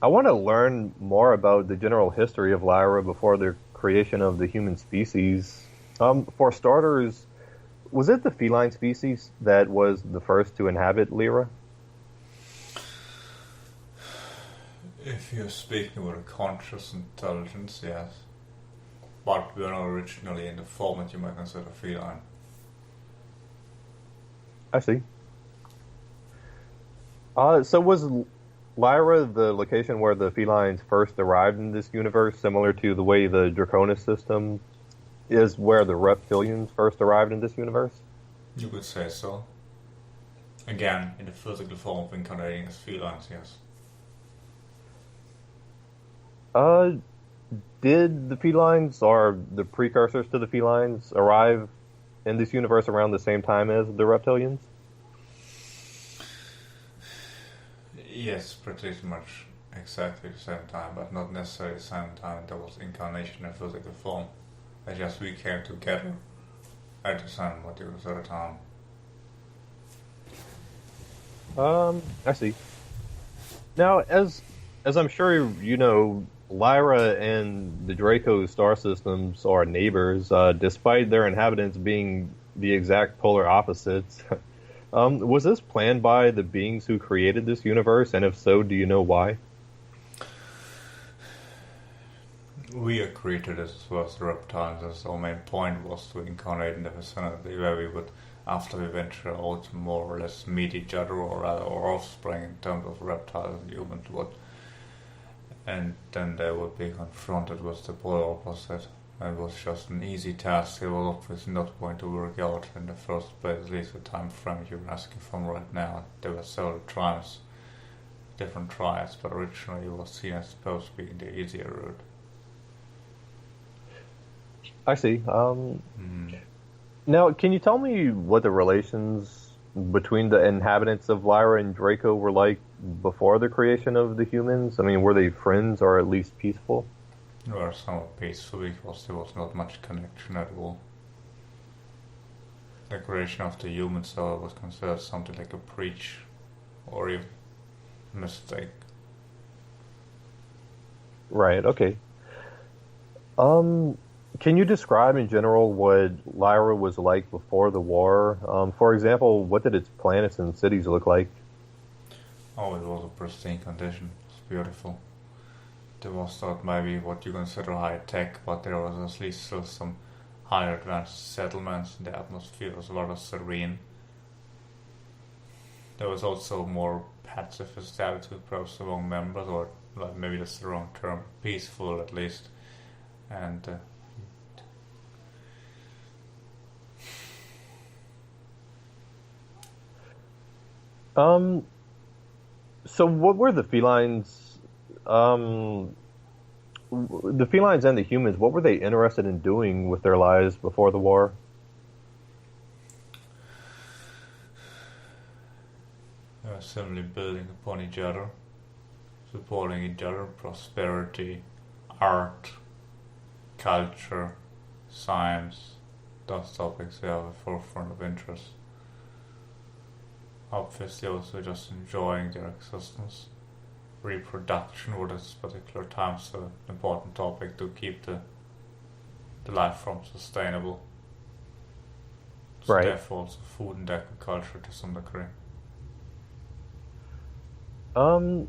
I want to learn more about the general history of Lyra before the creation of the human species. For starters, was it the feline species that was the first to inhabit Lyra? If you're speaking with a conscious intelligence, yes. But we are not originally in the form that you might consider feline. I see. So was Lyra the location where the felines first arrived in this universe, similar to the way the Draconis system is where the reptilians first arrived in this universe? You could say so. Again, in the physical form of incarnating as felines, yes. Uh, did the felines, or the precursors to the felines, arrive in this universe around the same time as the reptilians? Yes, pretty much exactly the same time, but not necessarily the same time there was incarnation in physical form. It's just we came together at the same particular time. I see. Now, as I'm sure you know, Lyra and the Draco star systems are neighbors, despite their inhabitants being the exact polar opposites. Was this planned by the beings who created this universe, and if so, do you know why? We agreed to this as well as the reptiles, as our main point was to incarnate in the vicinity where we would, after we venture out, more or less meet each other or rather our offspring in terms of reptiles and humans would, and then they would be confronted with the polar opposite. It was just an easy task. It was obviously not going to work out in the first place, at least the time frame you're asking from right now. There were several tribes, different tribes, but originally it was seen as supposed to be the easier route. I see. Mm. Now, can you tell me what the relations between the inhabitants of Lyra and Draco were like before the creation of the humans? I mean, were they friends or at least peaceful? They were somewhat peaceful because there was not much connection at all. The creation of the humans, so was considered something like a breach or even a mistake. Right, okay. Um, can you describe in general what Lyra was like before the war? For example, what did its planets and cities look like? Oh, it was a pristine condition. It was beautiful. There was not maybe what you consider high tech, but there was at least still some higher advanced settlements. The atmosphere was rather serene. There was also more pacifist attitude perhaps among members, or like maybe that's the wrong term, peaceful at least. And Um, so what were the felines? Um, the felines and the humans, what were they interested in doing with their lives before the war? simply building upon each other, supporting each other, prosperity, art, culture, science, those topics they have a forefront of interest. Obviously, also just enjoying their existence. Reproduction was at this particular time so an important topic to keep the life form sustainable. So Right. therefore also food and agriculture to some degree. Um,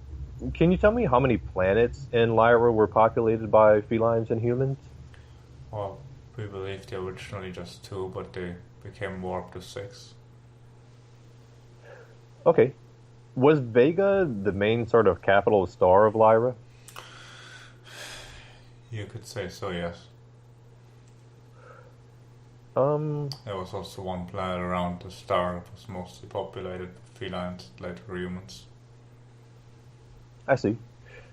can you tell me how many planets in Lyra were populated by felines and humans? Well, we believe they originally just two, but they became more up to six. Okay. Was Vega the main sort of capital star of Lyra? You could say so, yes. Um, There was also one planet around the star that was mostly populated with felines, later humans. I see.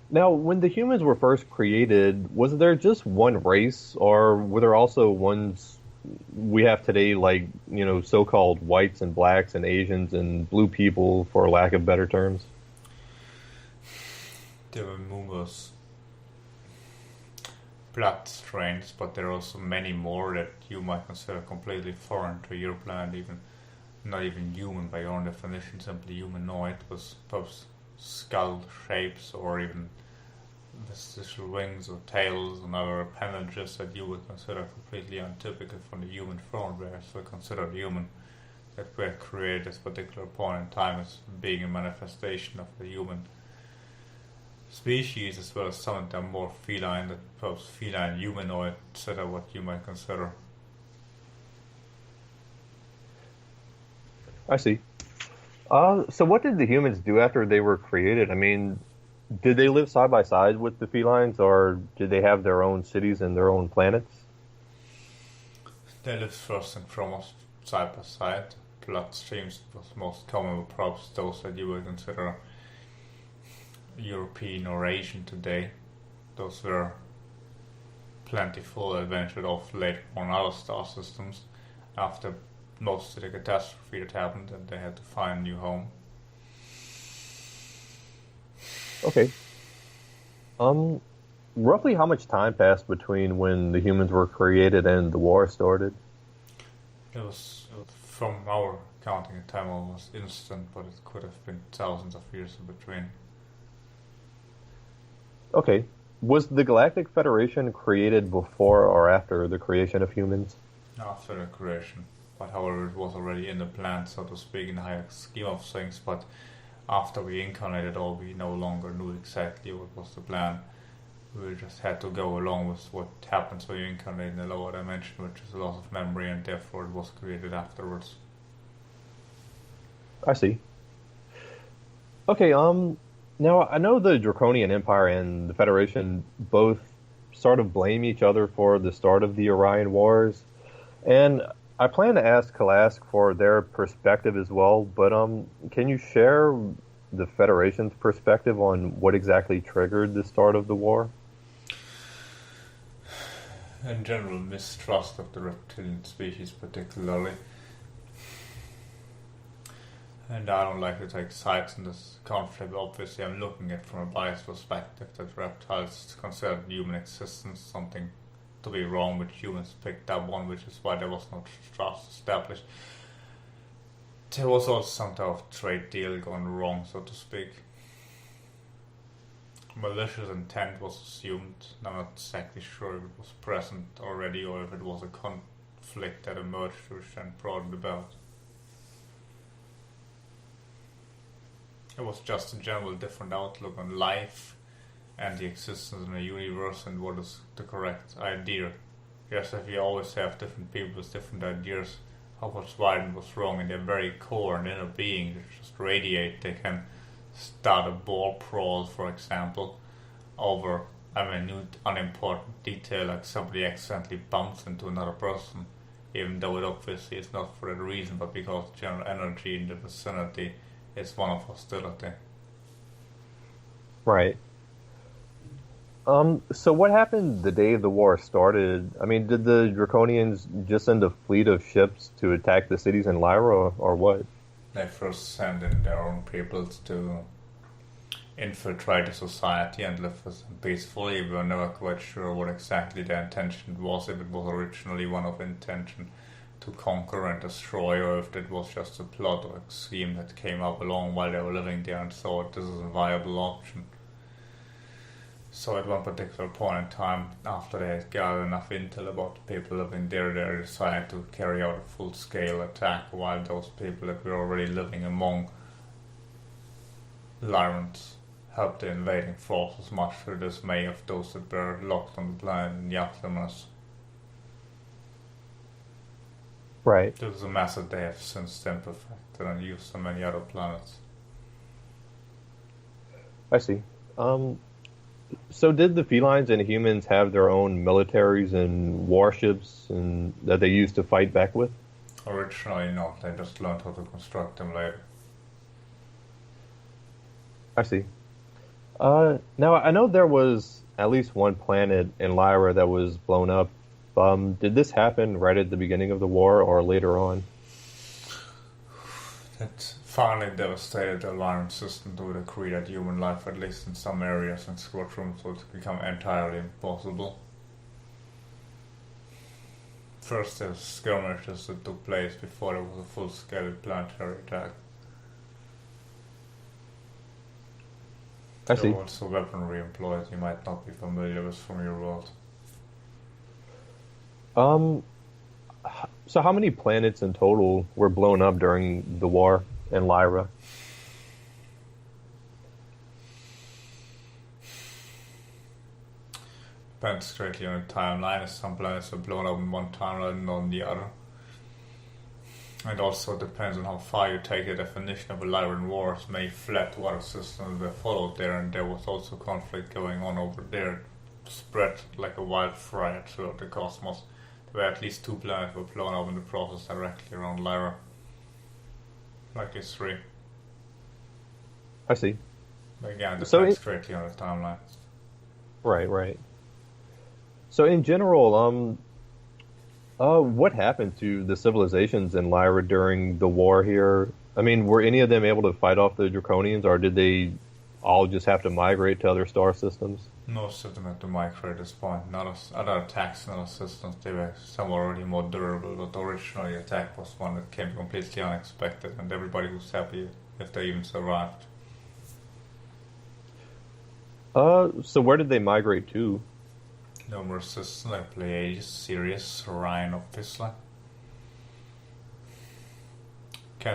Now, when the humans were first created, was there just one race, or were there also ones we have today, like, so-called whites and blacks and Asians and blue people, for lack of better terms? There were numerous blood strains, but there are also many more that you might consider completely foreign to your planet, even not even human by your own definition, simply humanoid, with both skull shapes or even vestigial wings or tails and other appendages that you would consider completely untypical from the human form, were so considered human, that were created at this particular point in time as being a manifestation of the human species, as well as some of them more feline, that perhaps feline humanoid, etc., what you might consider. I see. So what did the humans do after they were created? I mean, did they live side by side with the felines, or did they have their own cities and their own planets? They lived first and foremost side by side. Bloodstreams was most common with perhaps those that you would consider European or Asian today. Those were plentiful and ventured off later on other star systems after most of the catastrophe that happened, and they had to find a new home. Okay. Roughly how much time passed between when the humans were created and the war started? It was, from our counting in time, almost instant, but it could have been thousands of years in between. Okay. Was the Galactic Federation created before or after the creation of humans? After the creation, but however, it was already in the plan, so to speak, in the higher scheme of things. But after we incarnated all, we no longer knew exactly what was the plan. We just had to go along with what happens when you incarnate in the lower dimension, which is a loss of memory, and therefore it was created afterwards. I see. Okay, now I know the Draconian Empire and the Federation both sort of blame each other for the start of the Orion Wars, and I plan to ask Kalask for their perspective as well, but can you share the Federation's perspective on what exactly triggered the start of the war? In general, mistrust of the reptilian species particularly. And I don't like to take sides in this conflict. Obviously, I'm looking at it from a biased perspective that reptiles consider human existence something to be wrong, which humans picked up on, which is why there was no trust established. There was also some type of trade deal gone wrong, so to speak. Malicious intent was assumed. I'm not exactly sure if it was present already or if it was a conflict that emerged which then brought it about. It was just a general different outlook on life and the existence in the universe and what is the correct idea. Yes, if you always have different people with different ideas of what's right and what's wrong in their very core and inner being, they just radiate. They can start a ball brawl, for example, over a minute, unimportant detail like somebody accidentally bumps into another person, even though it obviously is not for that reason, but because general energy in the vicinity is one of hostility. Right. So what happened the day the war started? I mean, did the Draconians just send a fleet of ships to attack the cities in Lyra, or what? They first sent in their own peoples to infiltrate the society and live with them peacefully. We were never quite sure what exactly their intention was, if it was originally one of intention to conquer and destroy, or if it was just a plot or a scheme that came up along while they were living there and thought this is a viable option. So at one particular point in time, after they had gathered enough intel about the people living there, they decided to carry out a full-scale attack while those people that were already living among Lyrans helped the invading forces, much to the dismay of those that were locked on the planet in the aftermath. Right. This is a method they have since then perfected and used on many other planets. I see. So did the felines and humans have their own militaries and warships and that they used to fight back with? Originally not, they just learned how to construct them later. I see. Now, I know there was at least one planet in Lyra that was blown up. Did this happen right at the beginning of the war or later on? It finally devastated the Lyran system to the degree that human life, at least in some areas and squadrons, would become entirely impossible. First, there were skirmishes that took place before there was a full-scale planetary attack. I There see. are also weaponry employed you might not be familiar with from your world. Um, so how many planets in total were blown up during the war in Lyra? Depends greatly on the timeline, as some planets are blown up in one timeline and not in the other. It also depends on how far you take the definition of a Lyran war, as many fled to other systems that followed there, and there was also conflict going on over there, spread like a wildfire throughout the cosmos. There were at least 2 planets were blown up in the process directly around Lyra. Likely 3. I see. But again, it So, depends greatly on the timeline. right, right. So in general, what happened to the civilizations in Lyra during the war here? I mean, were any of them able to fight off the Draconians, or did they all just have to migrate to other star systems? Most of them had to migrate at this point. Not as other attacks and other systems, they were some already more durable, but originally the attack was one that came completely unexpected, and everybody was happy if they even survived. So where did they migrate to? Numerous systems like Pleiades, Sirius, Orion, obviously.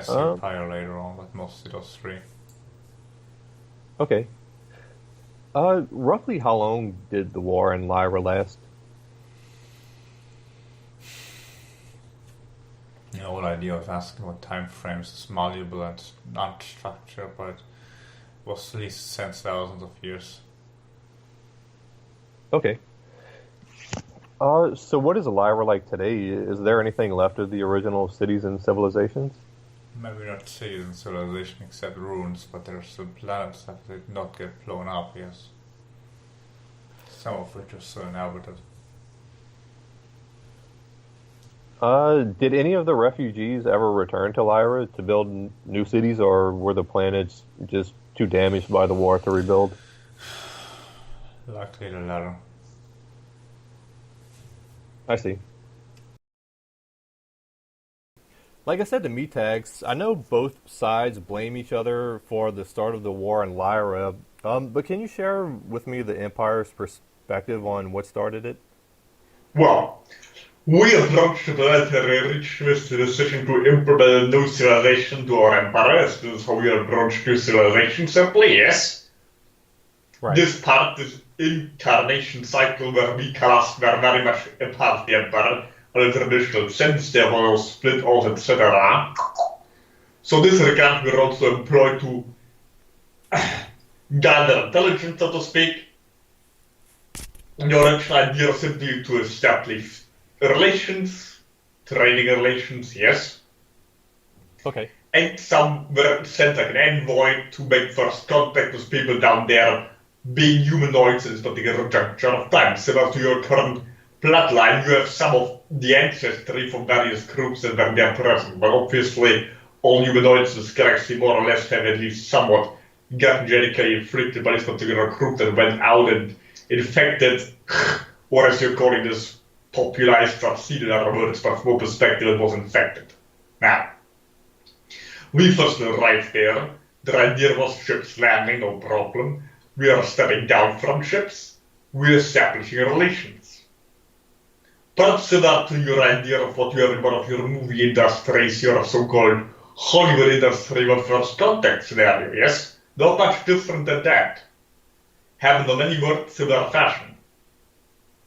Uh, Cassiopeia later on, but mostly those 3. okay. Roughly how long did the war in Lyra last? The whole idea of asking what time frames is malleable and unstructured, but it was at least since thousands of years. Okay. So what is Lyra like today? Is there anything left of the original cities and civilizations? Maybe not cities and civilization except ruins, but there are still planets that did not get blown up, yes. Some of which are still inhabited. Did any of the refugees ever return to Lyra to build new cities, or were the planets just too damaged by the war to rebuild? Likely the latter. I see. Like I said to Metax, I know both sides blame each other for the start of the war in Lyra, but can you share with me the Empire's perspective on what started it? Well, we approached the planetary reach with the decision to implement new civilization to our empire. This is how we approach new civilization simply, yes. Right. This part, this incarnation cycle where we class were very much a part of the empire in a traditional sense, there was split off, etc. So this regard we're also employed to gather intelligence, so to speak. The original idea is simply to establish relations, trading relations, yes, Okay. and some were sent like an envoy to make first contact with people down there, being humanoids in this particular juncture of time. Similar to your current bloodline, you have some of the ancestry from various groups that were there present, but obviously all humanoids in this galaxy more or less have at least somewhat gotten genetically inflicted by this particular group that went out and infected, or as you're calling this, popularized or seen in other words, but from our perspective it was infected. Now, we first arrived there. The idea was ships landing, no problem. We are stepping down from ships. We're establishing relations. Perhaps similar to your idea of what you have in one of your movie industries, your so-called Hollywood industry with first contact scenario, yes? Not much different than that. Happened on many words similar fashion.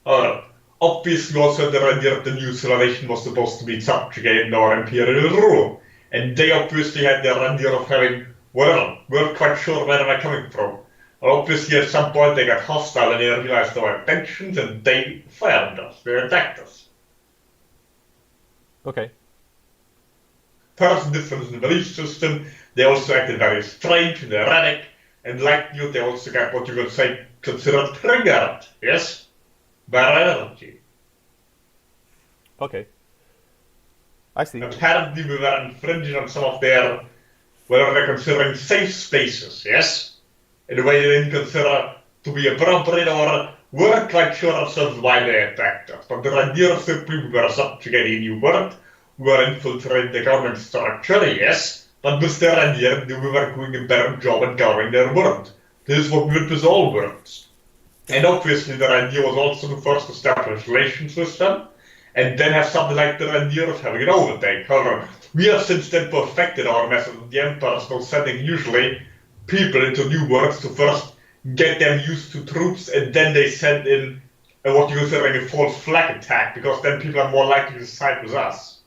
Or, obviously also the idea that the new civilization was supposed to be subjugated our imperial rule. And they obviously had their idea of having, well, we're quite sure where they're coming from. Obviously at some point they got hostile and they realized our intentions and they fired us, they attacked us. Okay. Perhaps difference in the belief system, they also acted very strange and erratic, and like you, they also got what you could say considered triggered, yes? By energy. Okay. I see. Apparently we were infringing on some of their, whatever they're considering safe spaces, yes? In a way they didn't consider to be appropriate or weren't quite sure ourselves why they attacked us. But the idea of simply we were subjugating a new world, we were infiltrating the government structure, yes, but with their idea that we were doing a better job at governing their world. This is what we did with all worlds. And obviously the idea was also to first establish relations with them, and then have something like the idea of having an overtake. However, we have since then perfected our method of the Empire, so sending usually people into new worlds to first get them used to troops, and then they send in what you consider a false flag attack, because then people are more likely to side with us.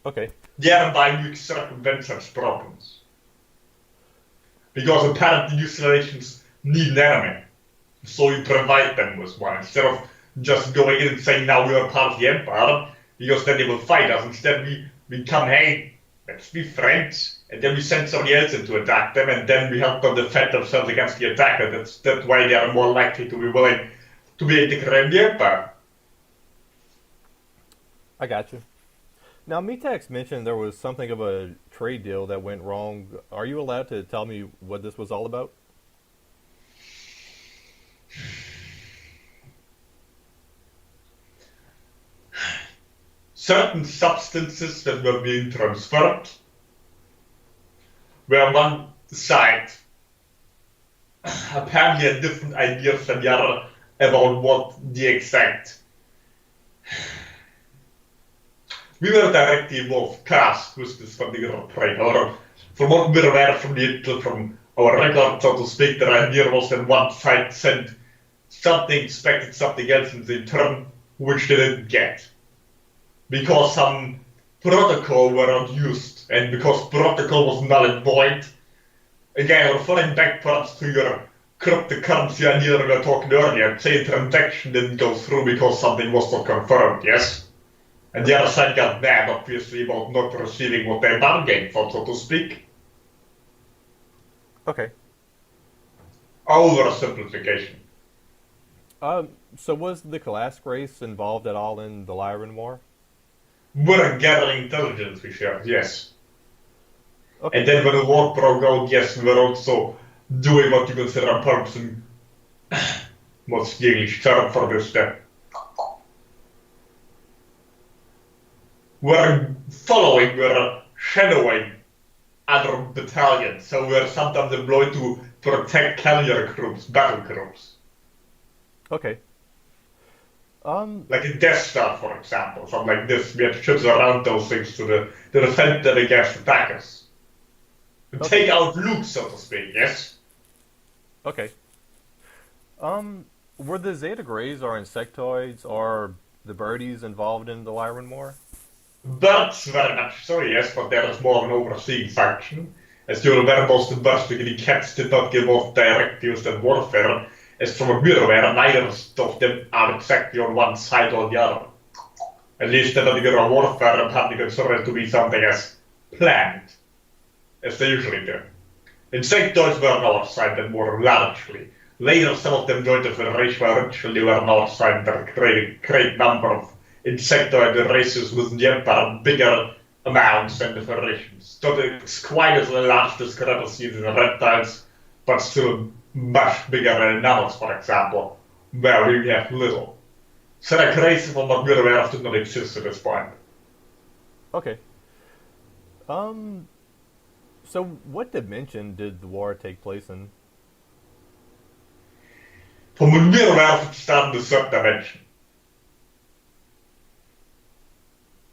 Okay. Thereby we circumvent such problems. Because apparently new civilizations need an enemy. So you provide them with one. Instead of just going in and saying now we are part of the Empire, because then they will fight us. Instead we come, hey, let's be friends. And then we send somebody else in to attack them, and then we help them defend themselves against the attacker. That's why they are more likely to be willing to be integrated in the Empire. I got you. Now, Metax mentioned there was something of a trade deal that went wrong. Are you allowed to tell me what this was all about? Certain substances that were being transferred where one side apparently had different ideas than the other about what the exact. We were directly involved, cast with this particular trade. Or from what we're aware from our record, so to speak, the idea was that one side sent something, expected something else in return, which they didn't get. Because some protocol were not used, and because protocol was null and void. Again, referring back perhaps to your cryptocurrency idea we were talking earlier, say a transaction didn't go through because something was not confirmed, yes? And the other side got mad, obviously, about not receiving what they bargained for, so to speak. Okay. Oversimplification. So was the Kalask race involved at all in the Lyran War? We're gathering intelligence, we shared, yes. Okay. And then when the war broke out, yes, we were also doing what you consider a purpose and what's the English term for this step? We're following, we're shadowing other battalions, so we're sometimes employed to protect carrier groups, battle groups. Okay. Like in Death Star, for example, something like this, we had ships around those things to defend them against attackers. To take out Luke, so to speak, yes? Okay. Were the Zeta Greys or insectoids or the birdies involved in the Lyran War? Birds, very much so, yes, but there is more of an overseeing function. As you're aware, most of the birds, the cats, did not give off direct use in warfare. As from what we're aware, neither of them are exactly on one side or the other. At least in particular warfare, and had considered to be something as planned, as they usually do. Insectoids were on our side and more largely. Later, some of them joined the Federation, where originally were on our side. There are a great number of insectoid races within the Empire, bigger amounts than the Federations. So it's quite as large discrepancies in the reptiles, but still much bigger than mammals, for example, where we have little. So the races, from what we're aware of, did not exist at this point. Okay. So what dimension did the war take place in? From what we're aware of, it started in the third dimension.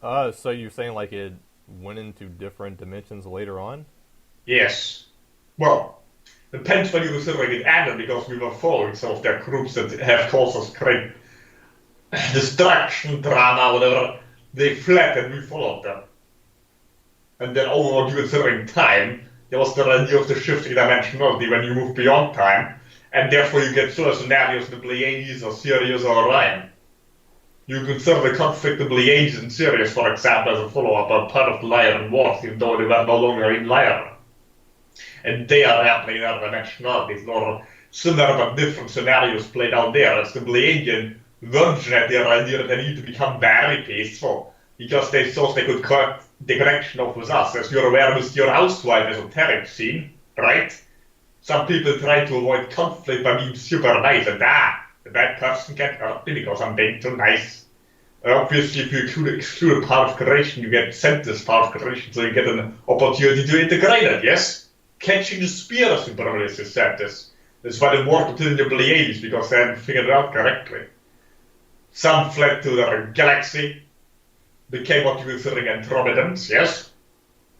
So you're saying like it went into different dimensions later on? Yes. Well, depends when you consider it ended, because we were following some of their groups that have caused us great destruction, drama, whatever. They fled and we followed them. And then over what you consider in time, there was the idea of the shifting dimensionality when you move beyond time, and therefore you get sort of scenarios in the Pleiades or Sirius or Orion. You consider the conflict of Pleiades and Sirius, for example, as a follow-up or part of the Lyran Wars, even though they were no longer in Lyra. And they are happening in other dimensionalities, or similar but different scenarios played out there. As the Pleiadian version had their idea that they need to become very peaceful, because they thought they could cut the connection off with us. As you're aware with your housewife esoteric scene, right? Some people try to avoid conflict by being super nice, and the bad person can't hurt me because I'm being too nice. Obviously, if you exclude a part of creation, you get sent this part of creation, so you get an opportunity to integrate it, yes? catching the spear supremacists said this. That's why the war continued in the Pleiades, because they hadn't figured it out correctly. Some fled to their galaxy, became what you consider Andromedans, yes?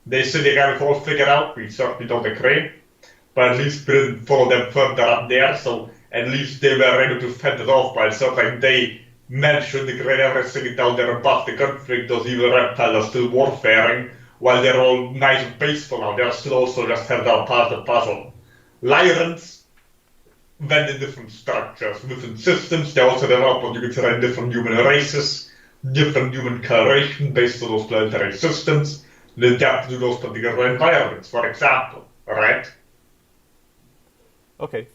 They say they have it all figured out, we certainly don't agree. But at least we didn't follow them further up there, so at least they were able to fend it off by itself. Like they managed to integrate everything down there above the conflict. Those evil reptiles are still warfaring, while they're all nice and peaceful now. They're still also just held out part of the puzzle. Lyrans went in different structures, different systems. They also developed what you consider different human races, different human coloration based on those planetary systems. They adapt to those particular environments, for example, right? Okay.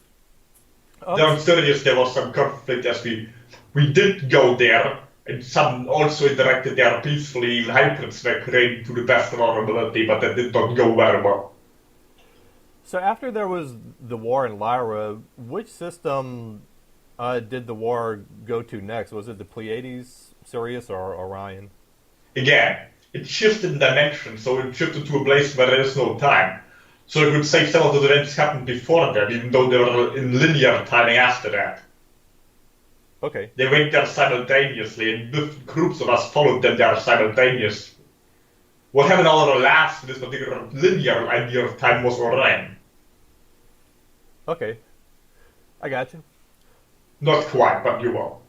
There was some conflict as we did go there, and some also interacted there peacefully. Hybrids were created to the best of our ability, but that did not go very well. So after there was the war in Lyra, which system did the war go to next? Was it the Pleiades, Sirius, or Orion? Again, it shifted in dimension, so it shifted to a place where there is no time. So you could say some of the events happened before that, even though they were in linear timing after that. Okay. They went there simultaneously, and different groups of us followed them there simultaneously. What happened all our last in this particular linear idea of time was Orion. Okay. I got you. Not quite, but you will.